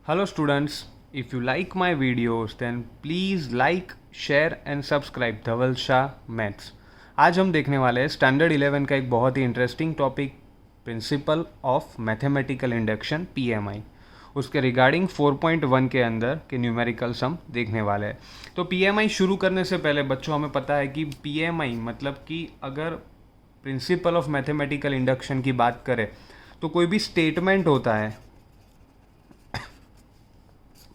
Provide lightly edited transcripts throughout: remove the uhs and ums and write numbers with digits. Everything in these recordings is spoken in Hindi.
Hello students, if you like my videos then please like, share and subscribe Dhaval Shah maths. आज हम देखने वाले हैं स्टैंडर्ड 11 का एक बहुत ही interesting topic principle of mathematical induction PMI. उसके रिगार्डिंग 4.1 के अंदर के न्यूमेरिकल सम देखने वाले हैं। तो पीएमआई शुरू करने से पहले बच्चों हमें पता है कि पीएमआई मतलब कि अगर प्रिंसिपल ऑफ मैथमेटिकल इंडक्शन की बात करें तो कोई भी स्टेटमेंट होता है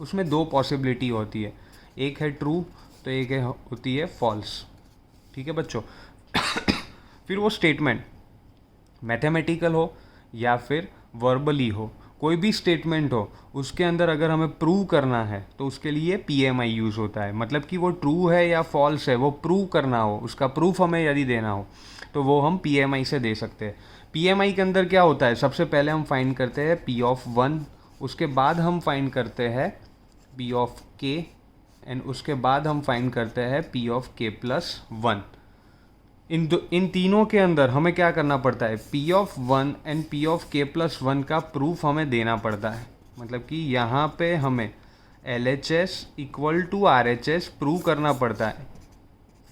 उसमें दो पॉसिबिलिटी होती है, एक है ट्रू तो एक है होती है फॉल्स। ठीक है बच्चों। फिर वो स्टेटमेंट मैथमेटिकल हो या फिर वर्बली हो, कोई भी स्टेटमेंट हो उसके अंदर अगर हमें प्रूव करना है तो उसके लिए पीएमआई यूज़ होता है। मतलब कि वो ट्रू है या फॉल्स है वो प्रूव करना हो, उसका प्रूफ हमें यदि देना हो तो वो हम पीएमआई से दे सकते हैं। पीएमआई के अंदर क्या होता है, सबसे पहले हम फाइंड करते हैं पी ऑफ वन, उसके बाद हम फाइंड करते हैं पी ऑफ के एंड उसके बाद हम फाइंड करते हैं p of k plus one. इन तीनों के अंदर हमें क्या करना पड़ता है, p of one and p of k plus one का प्रूफ हमें देना पड़ता है। मतलब कि यहाँ पे हमें L H S equal to R H S prove करना पड़ता है।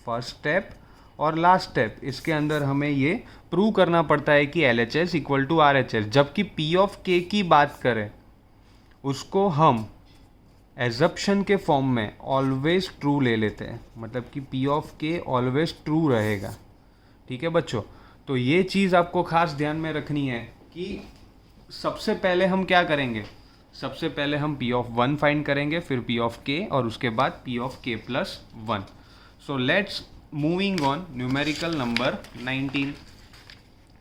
फर्स्ट स्टेप और लास्ट स्टेप इसके अंदर हमें ये प्रूव करना पड़ता है कि L H S equal to R H S. जबकि पी ऑफ के की बात करें उसको हम एजप्शन के फॉर्म में ऑलवेज ट्रू ले लेते हैं। मतलब कि पी ऑफ के ऑलवेज ट्रू रहेगा। ठीक है बच्चों, तो ये चीज़ आपको खास ध्यान में रखनी है कि सबसे पहले हम क्या करेंगे, सबसे पहले हम पी ऑफ वन फाइंड करेंगे, फिर पी ऑफ के और उसके बाद P of k plus one. So let's moving on numerical number 19।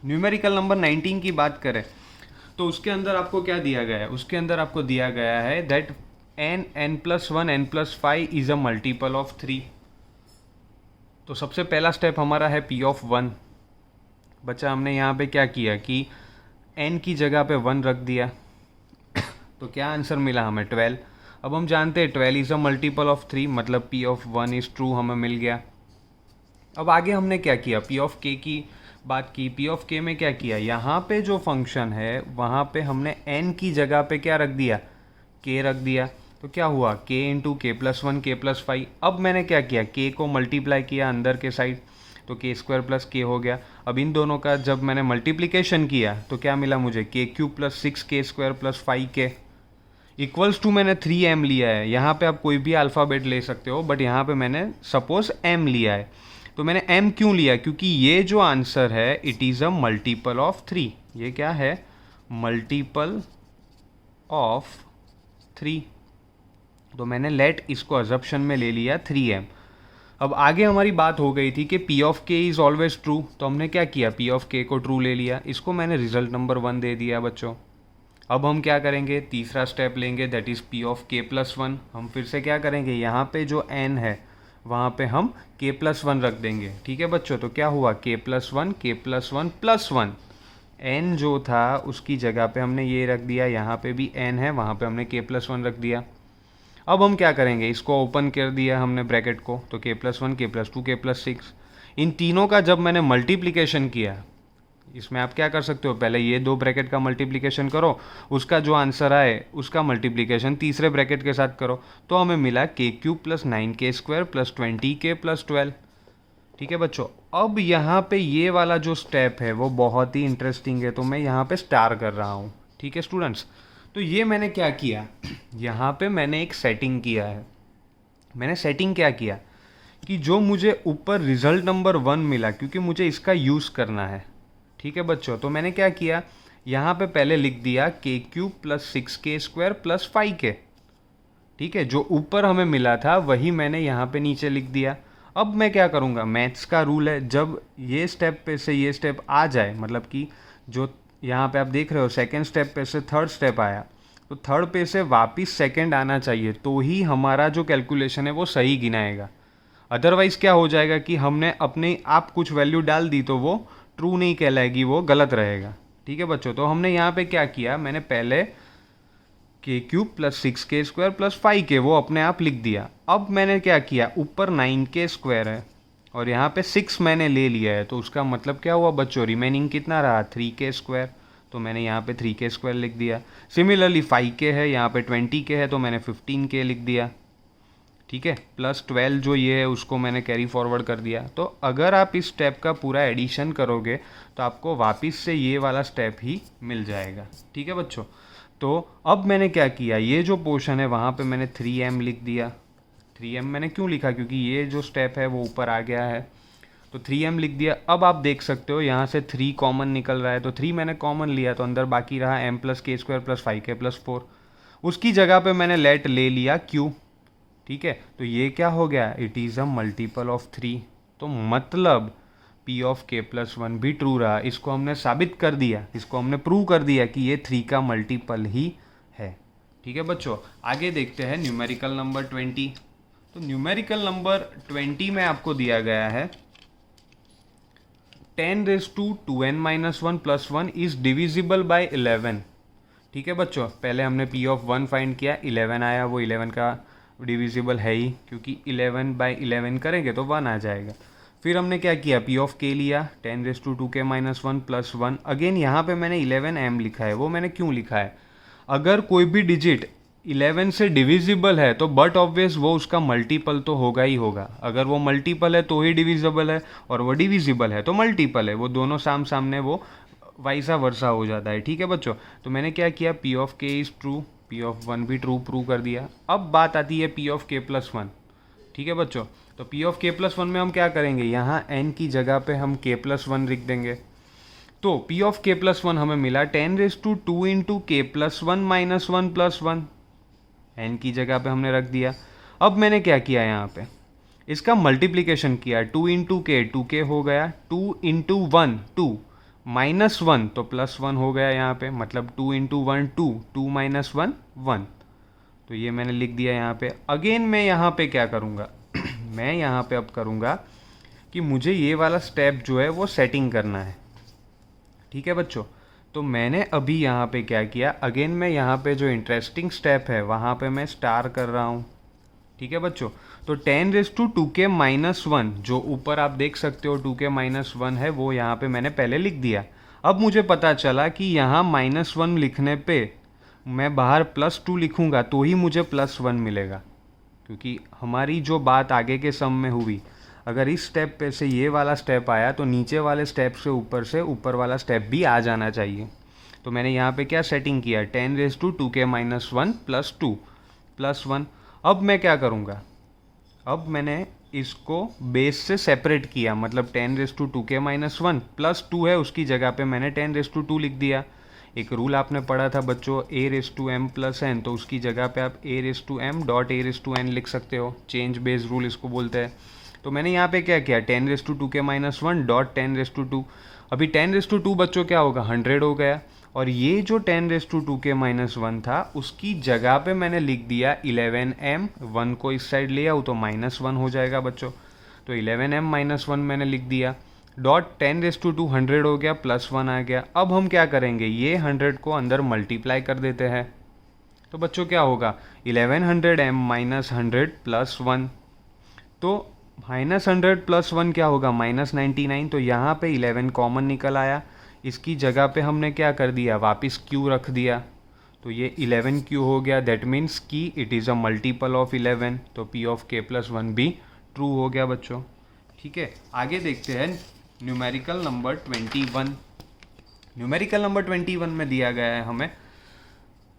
Numerical number 19 की बात करें तो उसके अंदर आपको क्या दिया गया है, उसके अंदर आपको दिया गया है that n plus one n plus five is a multiple of three. तो सबसे पहला स्टेप हमारा है पी ऑफ वन। बच्चा हमने यहाँ पे क्या किया कि n की जगह पे वन रख दिया तो क्या आंसर मिला हमें 12। अब हम जानते हैं 12 is a multiple of three, मतलब P of one is true हमें मिल गया। अब आगे हमने क्या किया, पी ऑफ के की बात की। पी ऑफ के में क्या किया, यहाँ पे जो फंक्शन है वहाँ पे हमने n की जगह पे क्या रख दिया, k रख दिया। तो क्या हुआ k इंटू के प्लस वन के प्लस फाइव। अब मैंने क्या किया, k को मल्टीप्लाई किया अंदर के साइड तो के स्क्वायर प्लस के हो गया। अब इन दोनों का जब मैंने मल्टीप्लिकेशन किया तो क्या मिला मुझे, के क्यूब प्लस सिक्स के स्क्वायर प्लस फाइव के इक्वल्स टू मैंने 3m लिया है। यहाँ पे आप कोई भी अल्फ़ाबेट ले सकते हो बट यहाँ पे मैंने सपोज m लिया है। तो मैंने m क्यों लिया, क्योंकि ये जो आंसर है it is a multiple of three. ये क्या है, मल्टीपल ऑफ थ्री। तो मैंने लेट इसको अजप्शन में ले लिया 3m। अब आगे हमारी बात हो गई थी कि पी ऑफ के इज़ ऑलवेज ट्रू, तो हमने क्या किया, पी ऑफ के को ट्रू ले लिया, इसको मैंने रिजल्ट नंबर 1 दे दिया बच्चों। अब हम क्या करेंगे, तीसरा स्टेप लेंगे that is P of k plus one. हम फिर से क्या करेंगे, यहाँ पे जो n है वहाँ पे हम k प्लस वन रख देंगे। ठीक है बच्चों, तो क्या हुआ k प्लस वन के plus one plus one. n जो था उसकी जगह पे हमने ये रख दिया, यहाँ पे भी n है वहाँ पे हमने k प्लस वन रख दिया। अब हम क्या करेंगे, इसको ओपन कर दिया हमने ब्रैकेट को, तो k प्लस वन के प्लस टू के प्लस सिक्स। इन तीनों का जब मैंने मल्टीप्लिकेशन किया, इसमें आप क्या कर सकते हो, पहले ये दो ब्रैकेट का मल्टीप्लिकेशन करो, उसका जो आंसर आए उसका मल्टीप्लिकेशन तीसरे ब्रैकेट के साथ करो, तो हमें मिला के क्यूब प्लस नाइन के स्क्वायर प्लस 20k प्लस 12। ठीक है बच्चों, अब यहाँ पे ये वाला जो स्टेप है वो बहुत ही इंटरेस्टिंग है, तो मैं यहाँ पे स्टार कर रहा हूँ। ठीक है स्टूडेंट्स, तो ये मैंने क्या किया, यहाँ पे मैंने एक सेटिंग किया है। मैंने सेटिंग क्या किया कि जो मुझे ऊपर रिजल्ट नंबर 1 मिला, क्योंकि मुझे इसका यूज़ करना है। ठीक है बच्चों, तो मैंने क्या किया, यहाँ पे पहले लिख दिया के क्यूब प्लस सिक्स के स्क्वायर प्लस फाइव के। ठीक है, जो ऊपर हमें मिला था वही मैंने यहाँ पे नीचे लिख दिया। अब मैं क्या करूँगा, मैथ्स का रूल है, जब ये स्टेप पे से ये स्टेप आ जाए, मतलब कि जो यहाँ पे आप देख रहे हो सेकेंड स्टेप पे से थर्ड स्टेप आया, तो थर्ड पे से वापस सेकेंड आना चाहिए, तो ही हमारा जो कैलकुलेशन है वो सही गिनाएगा। अदरवाइज़ क्या हो जाएगा कि हमने अपने आप कुछ वैल्यू डाल दी तो वो ट्रू नहीं कहलाएगी, वो गलत रहेगा। ठीक है बच्चों, तो हमने यहाँ पे क्या किया, मैंने पहले के क्यूब प्लस सिक्स के स्क्वायर प्लस फाइव के वो अपने आप लिख दिया। अब मैंने क्या किया, ऊपर 9k स्क्वायर है और यहाँ पे 6 मैंने ले लिया है, तो उसका मतलब क्या हुआ बच्चों, रिमेनिंग कितना रहा 3k स्क्वायर। तो मैंने यहाँ पे 3k² लिख दिया। सिमिलरली 5k है, यहाँ पे 20k है तो मैंने 15k लिख दिया। ठीक है, प्लस 12 जो ये है उसको मैंने कैरी फॉरवर्ड कर दिया। तो अगर आप इस स्टेप का पूरा एडिशन करोगे तो आपको वापस से ये वाला स्टेप ही मिल जाएगा। ठीक है बच्चों, तो अब मैंने क्या किया, ये जो पोर्शन है वहाँ पे मैंने 3m लिख दिया। 3m मैंने क्यों लिखा, क्योंकि ये जो स्टेप है वो ऊपर आ गया है, तो 3m लिख दिया। अब आप देख सकते हो यहाँ से 3 कॉमन निकल रहा है, तो 3 मैंने कॉमन लिया तो अंदर बाकी रहा m+k² + 5k+4। उसकी जगह पे मैंने लेट ले लिया q। ठीक है, तो ये क्या हो गया, it is a multiple of 3। तो मतलब p(k+1) भी ट्रू रहा। इसको हमने साबित कर दिया, इसको हमने प्रूव कर दिया कि ये 3 का मल्टीपल ही है। ठीक है बच्चों, आगे देखते हैं न्यूमेरिकल नंबर 20। तो न्यूमेरिकल नंबर 20 में आपको दिया गया है 10⁻² + 1 इज डिविजिबल बाय 11। ठीक है बच्चों, पहले हमने p(1) फाइंड किया, 11 आया, वो 11 का डिविजिबल है ही, क्योंकि 11/11 करेंगे तो 1 आ जाएगा। फिर हमने क्या किया, p(k) लिया, 10⁻² - 1 + 1। अगेन यहाँ पे मैंने 11m लिखा है। वो मैंने क्यों लिखा है, अगर कोई भी डिजिट 11 से डिविजिबल है तो बट ऑब्वियस वो उसका मल्टीपल तो होगा ही होगा। अगर वो मल्टीपल है तो ही डिविजिबल है, और वो डिविजिबल है तो मल्टीपल है, वो दोनों सामने वो वाइसा वर्सा हो जाता है। ठीक है बच्चों, तो मैंने क्या किया, p(k) इज़ ट्रू, p(1) भी ट्रू प्रूव कर दिया। अब बात आती है p(k+1). ठीक है बच्चों, तो p(k+1) में हम क्या करेंगे, यहाँ n की जगह पे हम k+1 लिख देंगे। तो p(k+1) हमें मिला 10⁻² × k+1 - 1 + 1। n की जगह पे हमने रख दिया। अब मैंने क्या किया, यहाँ पे इसका मल्टीप्लिकेशन किया, 2 × k 2k हो गया, 2 × 1 2 -1 तो +1 हो गया यहाँ पे, मतलब 2 × 1 2 2 - 1 1। तो ये मैंने लिख दिया यहाँ पे। अगेन मैं यहाँ पे क्या करूँगा मैं यहाँ पे अब करूँगा कि मुझे ये वाला स्टेप जो है वो सेटिंग करना है। ठीक है बच्चों, तो मैंने अभी यहाँ पे क्या किया, अगेन मैं यहाँ पे जो इंटरेस्टिंग स्टेप है वहाँ पे मैं स्टार कर रहा हूँ। ठीक है बच्चों, तो 10⁻² - 1 जो ऊपर आप देख सकते हो 2k - 1 है, वो यहाँ पे मैंने पहले लिख दिया। अब मुझे पता चला कि यहाँ -1 लिखने पे मैं बाहर +2 लिखूँगा तो ही मुझे +1 मिलेगा, क्योंकि हमारी जो बात आगे के सम में हुई, अगर इस स्टेप पे से ये वाला स्टेप आया तो नीचे वाले स्टेप से ऊपर वाला स्टेप भी आ जाना चाहिए। तो मैंने यहाँ पे क्या सेटिंग किया, 10⁻²k - 1 + 2 + 1। अब मैं क्या करूँगा, अब मैंने इसको बेस से सेपरेट किया, मतलब 10⁻²k - 1 + 2 है, उसकी जगह पे मैंने 10⁻² लिख दिया। एक रूल आपने पढ़ा था बच्चों, a⁻m + n, तो उसकी जगह पे आप a⁻m.a⁻n लिख सकते हो, चेंज बेस रूल इसको बोलते हैं। तो मैंने यहाँ पे क्या किया, 10⁻²k - 1 .10⁻²। अभी 10⁻² बच्चों क्या होगा, 100 हो गया, और ये जो 10⁻²k - 1 था उसकी जगह पे मैंने लिख दिया 11m। 1 को इस साइड ले आओ तो -1 हो जाएगा बच्चों, तो 11m - 1 मैंने लिख दिया। डॉट 10⁻² 100 हो गया, +1 आ गया। अब हम क्या करेंगे, ये 100 को अंदर मल्टीप्लाई कर देते हैं। तो बच्चों क्या होगा, 1100m - 100 + 1, तो -100 + 1 क्या होगा, -99। तो यहाँ पे 11 कॉमन निकल आया, इसकी जगह पे हमने क्या कर दिया, वापस q रख दिया, तो ये 11q हो गया। दैट मीन्स कि it is a multiple of 11, तो p(k+1) भी ट्रू हो गया बच्चों। ठीक है, आगे देखते हैं न्यूमेरिकल नंबर 21। न्यूमेरिकल नंबर 21 में दिया गया है हमें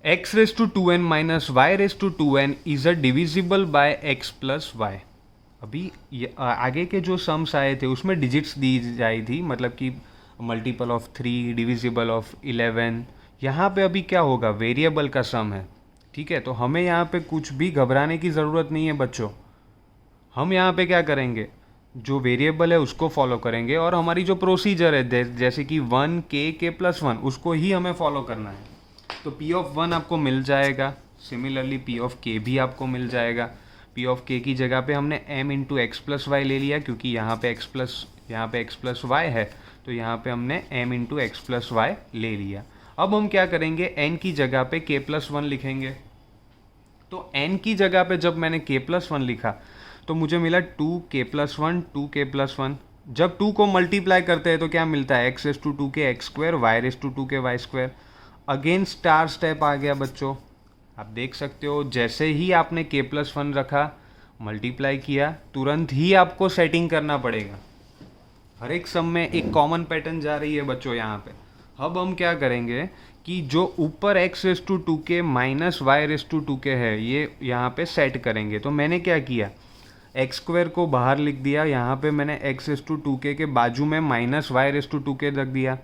x⁻² - y⁻² is a divisible by x + y। अभी आगे के जो सम्स आए थे उसमें डिजिट्स दी जाई थी, मतलब कि मल्टीपल ऑफ 3, डिविजिबल ऑफ 11। यहाँ पे अभी क्या होगा, वेरिएबल का सम है। ठीक है, तो हमें यहाँ पे कुछ भी घबराने की ज़रूरत नहीं है बच्चों। हम यहाँ पे क्या करेंगे, जो वेरिएबल है उसको फॉलो करेंगे, और हमारी जो प्रोसीजर है जैसे कि 1k+1 उसको ही हमें फॉलो करना है। तो p(1) आपको मिल जाएगा, सिमिलरली p(k) भी आपको मिल जाएगा। p(k) की जगह पे हमने m × x + y ले लिया, क्योंकि यहाँ पे x + y है, तो यहाँ पे हमने m × x + y ले लिया। अब हम क्या करेंगे, n की जगह पे k+1 लिखेंगे। तो n की जगह पे जब मैंने k+1 लिखा तो मुझे मिला 2k+1 2k+1, जब 2 को मल्टीप्लाई करते हैं तो क्या मिलता है, एक्स रेस टू 2 के x square, y raise to 2 के y square. Again star step आ गया बच्चों। आप देख सकते हो जैसे ही आपने k+1 रखा, मल्टीप्लाई किया, तुरंत ही आपको सेटिंग करना पड़ेगा। हर एक सम में एक कॉमन पैटर्न जा रही है बच्चों यहाँ पे। अब हम क्या करेंगे कि जो ऊपर एक्स रेस टू 2 के माइनस वाई रेस टू 2 के है, ये यहाँ पे सेट करेंगे। तो मैंने क्या किया, एक्स स्क्वायर को बाहर लिख दिया, यहाँ पे मैंने एक्स रेस टू 2 के बाजू में माइनस वाई रेस टू 2 के रख दिया।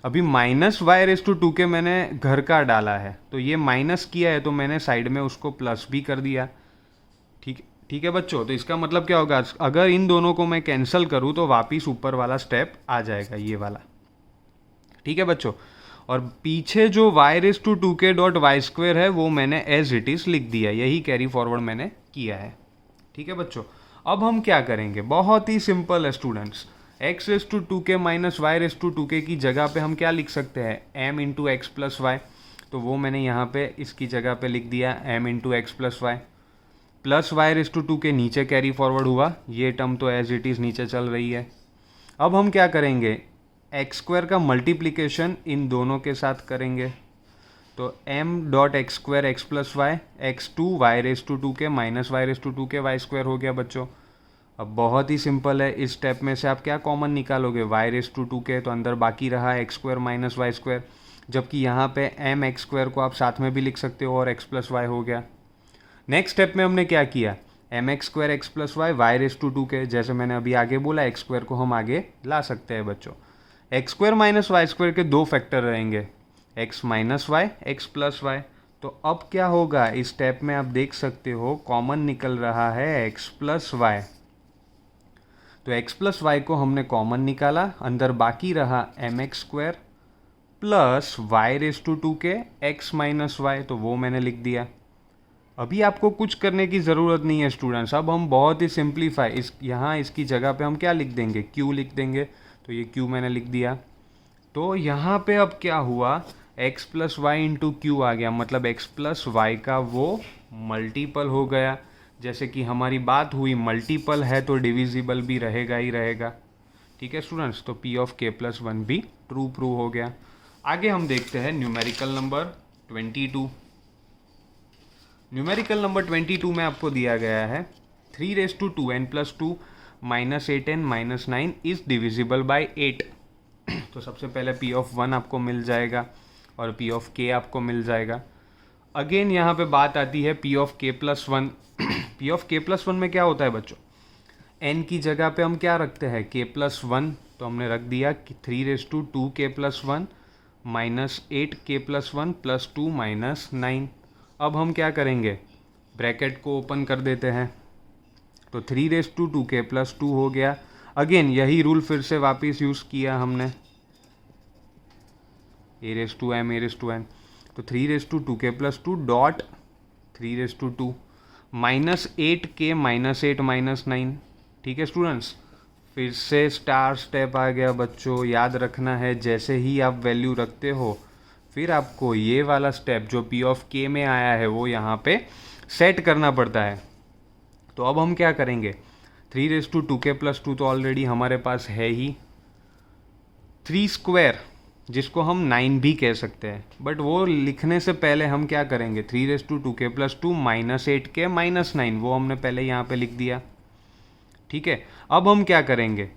अभी माइनस वाई रेस टू 2 के मैंने घर का डाला है, तो ये माइनस किया है तो मैंने साइड में उसको प्लस भी कर दिया। ठीक है बच्चों, तो इसका मतलब क्या होगा, अगर इन दोनों को मैं कैंसिल करूँ तो वापिस ऊपर वाला स्टेप आ जाएगा, ये वाला। ठीक है बच्चों, और पीछे जो वाई रेस टू 2 के डॉट वाई स्क्वायर है वो मैंने एज इट इज़ लिख दिया, यही कैरी फॉरवर्ड मैंने किया है। ठीक है बच्चों, अब हम क्या करेंगे, बहुत ही सिंपल है स्टूडेंट्स। एक्स रेस टू 2 के माइनस वाई रेस टू 2 के की जगह पे हम क्या लिख सकते हैं, m into x plus y. तो वो मैंने यहाँ पे इसकी जगह पे लिख दिया m into x plus y, plus y raise to 2 के नीचे कैरी फॉरवर्ड हुआ, ये टर्म तो एज इट इज़ नीचे चल रही है। अब हम क्या करेंगे, एक्स स्क्वायर का मल्टीप्लिकेशन इन दोनों के साथ करेंगे। तो m dot x square x plus y, x to y raise to 2 के माइनस वाई रेस टू 2 के वाई स्क्वायर हो गया बच्चों। अब बहुत ही सिंपल है, इस स्टेप में से आप क्या कॉमन निकालोगे, वाई रेस टू 2 के, तो अंदर बाकी रहा x square minus y square, जबकि यहाँ पे एम एक्स स्क्वायर को आप साथ में भी लिख सकते हो और एक्स प्लस वाई हो गया। नेक्स्ट स्टेप में हमने क्या किया, m x square x plus y, y raise to 2 के, जैसे मैंने अभी आगे बोला एक्स स्क्वायर को हम आगे ला सकते हैं बच्चों। X square minus y square के दो फैक्टर रहेंगे, x minus y, x plus y. तो अब क्या होगा, इस स्टेप में आप देख सकते हो कॉमन निकल रहा है एक्स प्लस वाई। तो एक्स प्लस वाई को हमने कॉमन निकाला, अंदर बाकी रहा m x square plus y raise to 2 के एक्स माइनस वाई, तो वो मैंने लिख दिया। अभी आपको कुछ करने की ज़रूरत नहीं है स्टूडेंट्स, अब हम बहुत ही सिंप्लीफाई, यहाँ इसकी जगह पे हम क्या लिख देंगे, क्यू लिख देंगे। तो ये क्यू मैंने लिख दिया। तो यहाँ पे अब क्या हुआ, x plus y into q आ गया, मतलब एक्स प्लस वाई का वो मल्टीपल हो गया। जैसे कि हमारी बात हुई मल्टीपल है तो डिविजिबल भी रहेगा ही रहेगा। ठीक है स्टूडेंट्स, तो P of k plus one भी ट्रू प्रूव हो गया। आगे हम देखते हैं न्यूमेरिकल नंबर 22। न्यूमेरिकल नंबर 22 में आपको दिया गया है 3 raise to 2n plus 2 minus 8n minus 9 is divisible by 8। तो सबसे पहले पी ऑफ 1 आपको मिल जाएगा और पी ऑफ के आपको मिल जाएगा। अगेन यहाँ पे बात आती है p of k plus 1। P of k plus 1 में क्या होता है बच्चों, n की जगह पे हम क्या रखते हैं, के प्लस 1, तो हमने रख दिया कि 3 रेस टू 2 के प्लस 1 माइनस 8 के प्लस 1 प्लस 2 माइनस 9। अब हम क्या करेंगे, ब्रैकेट को ओपन कर देते हैं, तो 3 रेस टू 2 के प्लस 2 हो गया। अगेन यही रूल फिर से वापस यूज़ किया हमने, a raise to m a raise to n, तो 3 रेस टू 2 के plus 2 dot 3 raise to 2 minus 8 के माइनस 8 माइनस 9। ठीक है स्टूडेंट्स, फिर से स्टार स्टेप आ गया बच्चों। याद रखना है जैसे ही आप वैल्यू रखते हो फिर आपको ये वाला स्टेप जो पी ऑफ के में आया है वो यहाँ पे सेट करना पड़ता है। तो अब हम क्या करेंगे, 3 रेस टू 2 के प्लस 2 तो ऑलरेडी हमारे पास है ही, 3 स्क्वायर जिसको हम 9 भी कह सकते हैं, बट वो लिखने से पहले हम क्या करेंगे, 3 रेस टू 2 के प्लस 2 माइनस 8 के माइनस 9, वो हमने पहले यहाँ पे लिख दिया। ठीक है, अब हम क्या करेंगे,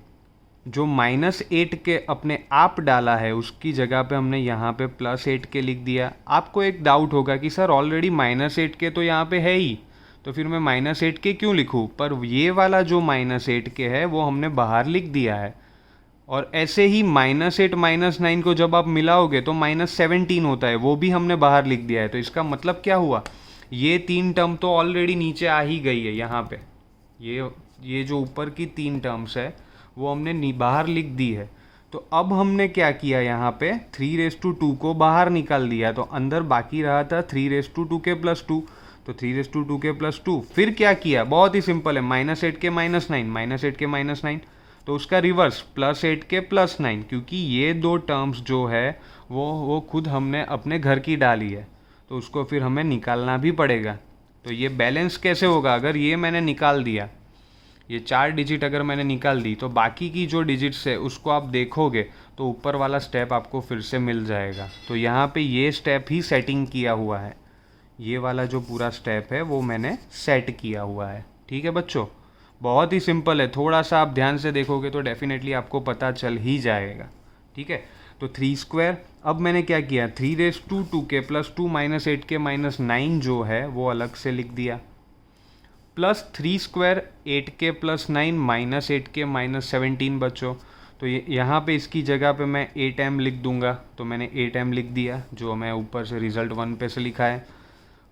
जो माइनस 8 के अपने आप डाला है उसकी जगह पे हमने यहाँ पे प्लस 8 के लिख दिया। आपको एक डाउट होगा कि सर ऑलरेडी माइनस 8 के तो यहाँ पे है ही, तो फिर मैं माइनस 8 के क्यों लिखूँ, पर ये वाला जो माइनस 8 के है वो हमने बाहर लिख दिया है। और ऐसे ही माइनस 8 माइनस 9 को जब आप मिलाओगे तो माइनस 17 होता है, वो भी हमने बाहर लिख दिया है। तो इसका मतलब क्या हुआ, ये 3 टर्म तो ऑलरेडी नीचे आ ही गई है यहाँ पे, ये जो ऊपर की 3 टर्म्स है वो हमने बाहर लिख दी है। तो अब हमने क्या किया, यहाँ पे 3 रेस टू 2 को बाहर निकाल दिया, तो अंदर बाकी रहा था 3 रेस टू 2 के प्लस 2, तो 3 रेस टू 2 के प्लस 2। फिर क्या किया, बहुत ही सिंपल है, माइनस 8 के माइनस 9, माइनस 8 के माइनस 9, तो उसका रिवर्स प्लस 8 के प्लस 9, क्योंकि ये दो टर्म्स जो है वो खुद हमने अपने घर की डाली है, तो उसको फिर हमें निकालना भी पड़ेगा। तो ये बैलेंस कैसे होगा, अगर ये मैंने निकाल दिया, ये 4 डिजिट अगर मैंने निकाल दी तो बाकी की जो डिजिट्स है उसको आप देखोगे तो ऊपर वाला स्टेप आपको फिर से मिल जाएगा। तो यहाँ पे ये स्टेप ही सेटिंग किया हुआ है, ये वाला जो पूरा स्टेप है वो मैंने सेट किया हुआ है। ठीक है बच्चों, बहुत ही सिंपल है, थोड़ा सा आप ध्यान से देखोगे तो डेफिनेटली आपको पता चल ही जाएगा। ठीक है, तो 3 स्क्वायर, अब मैंने क्या किया, 3^2 प्लस 2 माइनस 8k माइनस 9 जो है वो अलग से लिख दिया, plus 3 square 8k plus 9 minus 8k minus 17 बच्चों। तो यहाँ पे इसकी जगह पे मैं 8m लिख दूंगा, तो मैंने 8m लिख दिया जो मैं ऊपर से रिजल्ट 1 पे से लिखा है,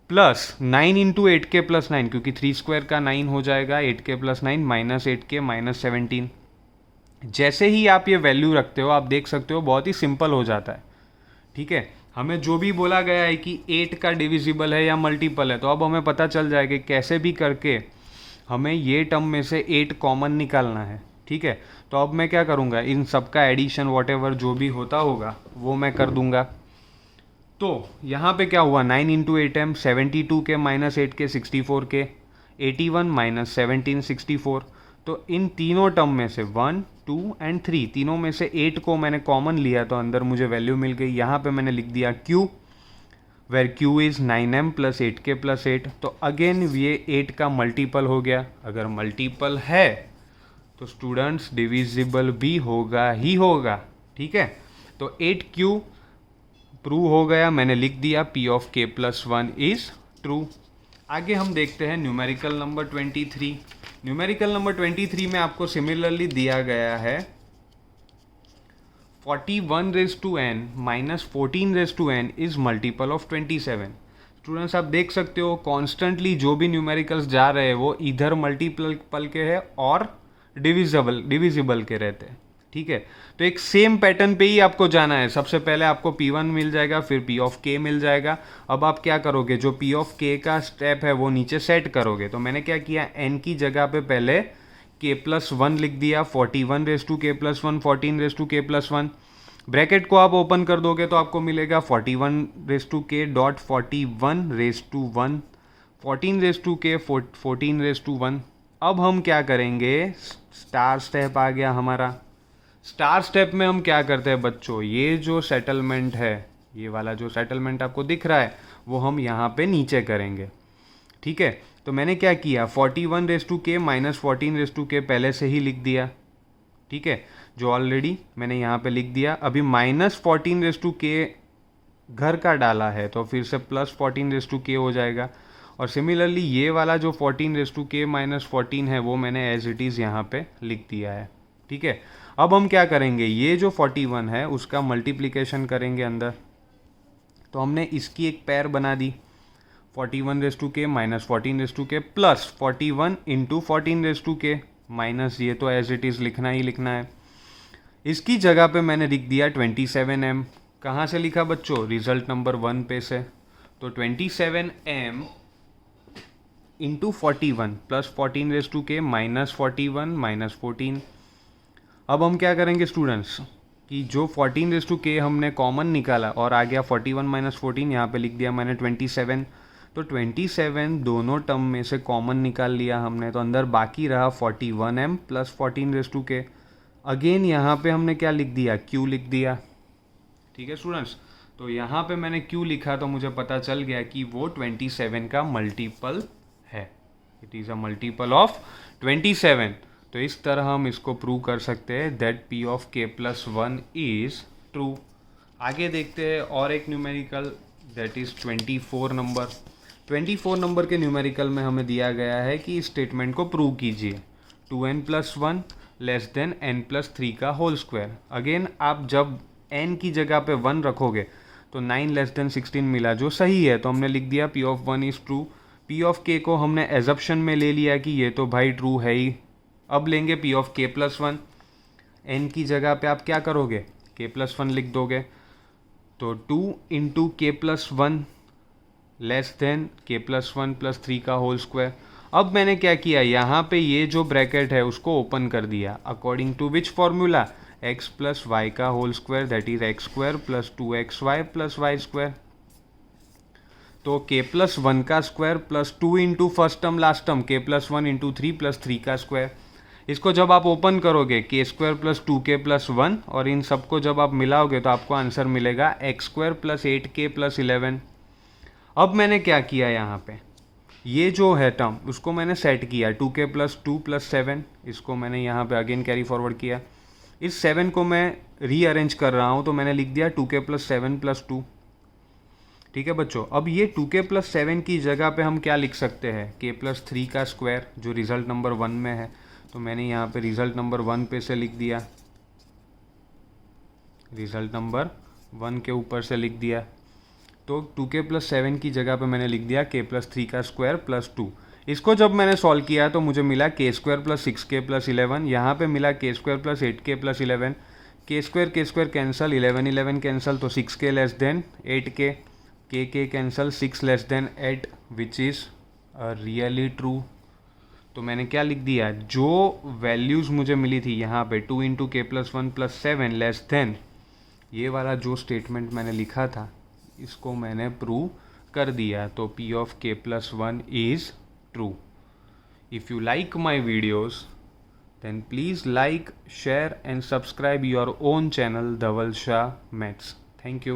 प्लस 9 इंटू 8k प्लस 9, क्योंकि 3 स्क्वायर का 9 हो जाएगा, 8k plus 9 minus 8k minus 17। जैसे ही आप ये वैल्यू रखते हो आप देख सकते हो बहुत ही सिंपल हो जाता है। ठीक है, हमें जो भी बोला गया है कि 8 का डिविजिबल है या मल्टीपल है, तो अब हमें पता चल जाएगा कि कैसे भी करके हमें ये टर्म में से 8 कॉमन निकालना है। ठीक है, तो अब मैं क्या करूँगा, इन सब का एडिशन वॉटेवर जो भी होता होगा वो मैं कर दूंगा। तो यहाँ पे क्या हुआ, 9 into 8m 72k minus 8k 64k, 81 minus 17 64। तो इन तीनों टर्म में से 1 2 एंड 3 तीनों में से 8 को मैंने कॉमन लिया तो अंदर मुझे वैल्यू मिल गई। यहाँ पे मैंने लिख दिया q, वेर q इज़ 9m प्लस 8k प्लस 8। तो अगेन ये 8 का मल्टीपल हो गया, अगर मल्टीपल है तो स्टूडेंट्स डिविजिबल भी होगा ही होगा। ठीक है, तो 8q प्रूव हो गया, मैंने लिख दिया p of k plus 1 is true. आगे हम देखते हैं न्यूमेरिकल नंबर 23। न्यूमेरिकल नंबर 23 में आपको सिमिलरली दिया गया है 41n minus 14n is multiple of 27। Students आप देख सकते हो कॉन्स्टेंटली जो भी न्यूमेरिकल्स जा रहे हैं वो इधर मल्टीपल के हैं और डिविजिबल के रहते हैं। ठीक है, तो एक सेम पैटर्न पे ही आपको जाना है। सबसे पहले आपको P1 मिल जाएगा, फिर P ऑफ K मिल जाएगा। अब आप क्या करोगे, जो P ऑफ K का स्टेप है वो नीचे सेट करोगे। तो मैंने क्या किया, n की जगह पे पहले k प्लस 1 लिख दिया, 41^k plus 1 14^k plus 1। Bracket को आप ओपन कर दोगे तो आपको मिलेगा 41^k डॉट 41^1 14^k 14^1। अब हम क्या करेंगे, स्टार स्टेप आ गया हमारा। स्टार स्टेप में हम क्या करते हैं बच्चों, ये जो सेटलमेंट है, ये वाला जो सेटलमेंट आपको दिख रहा है वो हम यहाँ पे नीचे करेंगे। ठीक है, तो मैंने क्या किया, 41^k माइनस 14^k पहले से ही लिख दिया। ठीक है, जो ऑलरेडी मैंने यहाँ पे लिख दिया। अभी माइनस 14^k घर का डाला है तो फिर से प्लस 14^k हो जाएगा। और सिमिलरली ये वाला जो 14^k माइनस 14 है वो मैंने एज इट इज़ यहाँ पे लिख दिया है। ठीक है, अब हम क्या करेंगे, ये जो 41 है उसका मल्टीप्लिकेशन करेंगे अंदर। तो हमने इसकी एक पेयर बना दी, 41^k minus 14^k plus 41 into 14^k minus, ये तो एज इट इज़ लिखना ही लिखना है। इसकी जगह पे मैंने लिख दिया 27m। कहाँ से लिखा बच्चों, रिजल्ट नंबर 1 पे से। तो 27m into 41 plus 14^k minus 41 minus 14। अब हम क्या करेंगे स्टूडेंट्स कि जो 14^k हमने कॉमन निकाला और आ गया 41 माइनस 14, यहाँ पे लिख दिया मैंने 27। तो 27 दोनों टर्म में से कॉमन निकाल लिया हमने, तो अंदर बाकी रहा 41m प्लस 14^k। अगेन यहाँ पे हमने क्या लिख दिया, q लिख दिया। ठीक है स्टूडेंट्स, तो यहाँ पे मैंने q लिखा तो मुझे पता चल गया कि वो 27 का मल्टीपल है, it is a multiple of 27। तो इस तरह हम इसको प्रूव कर सकते हैं that p of k plus 1 is true. आगे देखते हैं और एक numerical, that is 24 number. 24 number के न्यूमेरिकल में हमें दिया गया है कि इस स्टेटमेंट को प्रूव कीजिए, 2n plus 1 less than n plus 3 का होल स्क्वायर। अगेन आप जब n की जगह पे 1 रखोगे तो 9 लेस देन 16 मिला जो सही है, तो हमने लिख दिया p of 1 is true. p of k को हमने एजप्शन में ले लिया कि ये तो भाई ट्रू है ही। अब लेंगे p of k plus 1, n की जगह पे आप क्या करोगे, k प्लस 1 लिख दोगे। तो 2 into k plus 1 less than k plus 1 plus 3 का होल स्क्वायर। अब मैंने क्या किया, यहाँ पे ये जो ब्रैकेट है उसको ओपन कर दिया according to which formula, x plus y का whole square that is x square plus 2xy plus y square. तो k प्लस 1 का square plus 2 into first term last term k plus 1 into 3 plus 3 का स्क्वायर। इसको जब आप ओपन करोगे के स्क्वायर प्लस 2k प्लस 1 और इन सबको जब आप मिलाओगे तो आपको आंसर मिलेगा x square plus 8k plus 11। अब मैंने क्या किया यहाँ पे, ये जो है टर्म उसको मैंने सेट किया 2k प्लस 2 प्लस 7, इसको मैंने यहाँ पे अगेन कैरी फॉरवर्ड किया। इस 7 को मैं रीअरेंज कर रहा हूँ तो मैंने लिख दिया 2k प्लस 7 प्लस 2। ठीक है बच्चों, अब ये 2k प्लस 7 की जगह पे हम क्या लिख सकते हैं, k प्लस 3 का स्क्वायर जो रिजल्ट नंबर 1 में है। तो मैंने यहाँ पे रिजल्ट नंबर 1 पे से लिख दिया, रिजल्ट नंबर 1 के ऊपर से लिख दिया। तो 2k प्लस 7 की जगह पे मैंने लिख दिया k प्लस 3 का स्क्वायर प्लस 2। इसको जब मैंने सॉल्व किया तो मुझे मिला k square plus 6k plus 11, यहाँ पे मिला k square plus 8k plus 11। k square cancel, 11 cancel, तो 6k less than 8k, k cancel, 6 less than 8 which is really true. तो मैंने क्या लिख दिया, जो वैल्यूज़ मुझे मिली थी यहाँ पे 2 इंटू के प्लस 1 प्लस 7 लेस देन ये वाला जो स्टेटमेंट मैंने लिखा था इसको मैंने प्रूव कर दिया। तो p of k plus 1 is true. If you like my videos then please like, share and subscribe your own channel Dhaval Shah Maths. Thank you.